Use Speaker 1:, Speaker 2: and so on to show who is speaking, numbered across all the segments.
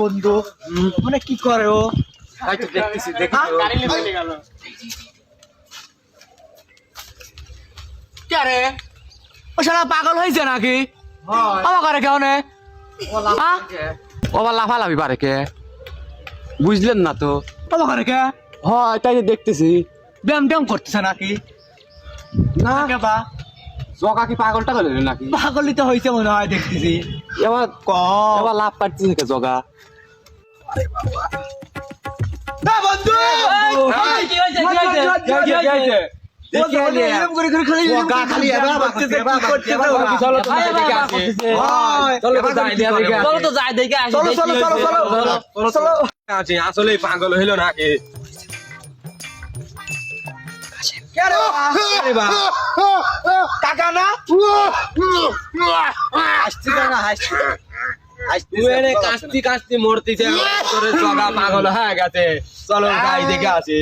Speaker 1: বন্ধু মানে কি করে ও
Speaker 2: দেখতেছি
Speaker 1: কে ও শালা পাগল হয়েছে নাকি আমার করে কেউ নে
Speaker 2: ও লাফালাফি পারে কে বুঝলেন না তো
Speaker 1: আমার করে কে
Speaker 2: হয় তাই দেখতেছি
Speaker 1: ব্যায়াম ট্যাম করতেছে নাকি
Speaker 2: না
Speaker 1: বা
Speaker 2: জগা কি পাগলটা হলো নাকি
Speaker 1: পাগলই তো হয়েছে মনে হয় দেখতেছি
Speaker 2: এবার
Speaker 1: ক
Speaker 2: এবার লাভ পাচ্ছিস কে জগা
Speaker 1: বন্ধু
Speaker 2: আসলে পাগল হইলো নাকি
Speaker 1: কাকা না
Speaker 2: কাস্তি কাস্তি মরতেছে জগা পাগল হয়ে গেছে চলো যাই দেখে আসি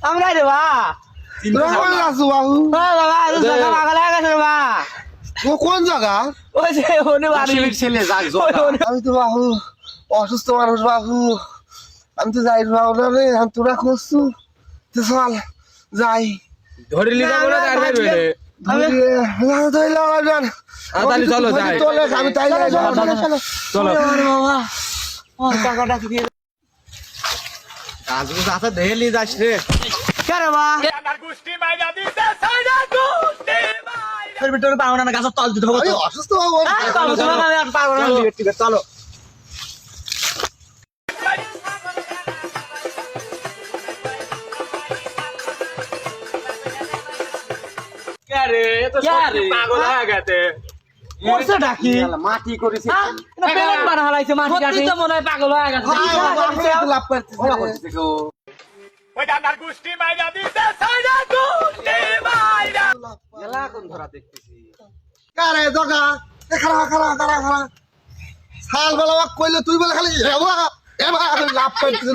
Speaker 1: আমরা রে বা পাগল হয়ে গেছে বা
Speaker 3: কোন জায়গা
Speaker 1: ওই যে ওনে বাড়ি
Speaker 2: ছেলে যাক
Speaker 3: আমি তো বাবু অসুস্থ মানুষ বাবু আমি তো যাই বাবু না রে আমি তোরা খুঁজছু তো চল যাই
Speaker 2: ধরে লিখা বলে দাঁড়িয়ে চলো যাই
Speaker 3: আমি তাই
Speaker 2: চলো
Speaker 1: কাকাটা কি
Speaker 3: আচ্ছা দেখে যাস রে
Speaker 1: কে রে বা ভিতরে পাবো না গাছের তল দিতে হবে
Speaker 3: আমি অসুস্থ বাবু
Speaker 1: চলো
Speaker 2: পাগল হয়ে গেছে
Speaker 1: করছে ডাকি
Speaker 2: মাটি করেছে
Speaker 1: পেলেন বানা হালাইছে মাটি কাটি তো মনে হয় পাগল হয়ে গেছে
Speaker 3: লাভ করতেছে কারে জগা খারা খারা খারা খারা সাল বেলা কইলে তুই বলে খালি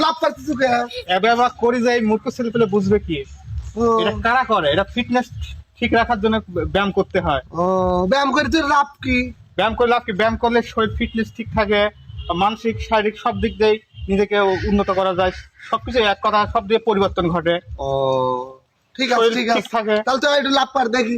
Speaker 3: লাভ করতেছ কে
Speaker 4: এবার করি যাই মূর্খ ছেলে পেলে বুঝবে কি এটা কারা করে এটা ফিটনেস ঠিক রাখার জন্য ব্যায়াম করতে হয়
Speaker 3: ও ব্যায়াম করে তুই লাভ কি
Speaker 4: ব্যায়াম করলে আপনি ব্যায়াম করলে শরীর ফিটনেস ঠিক থাকে মানসিক শারীরিক সব দিক দিয়ে নিজেকে উন্নত করা যায় সবকিছু এক কথা সব দিয়ে পরিবর্তন ঘটে
Speaker 3: ও ঠিক আছে ঠিক আছে
Speaker 4: থাকে
Speaker 3: তাহলে তো একটু লাভ পার দেখি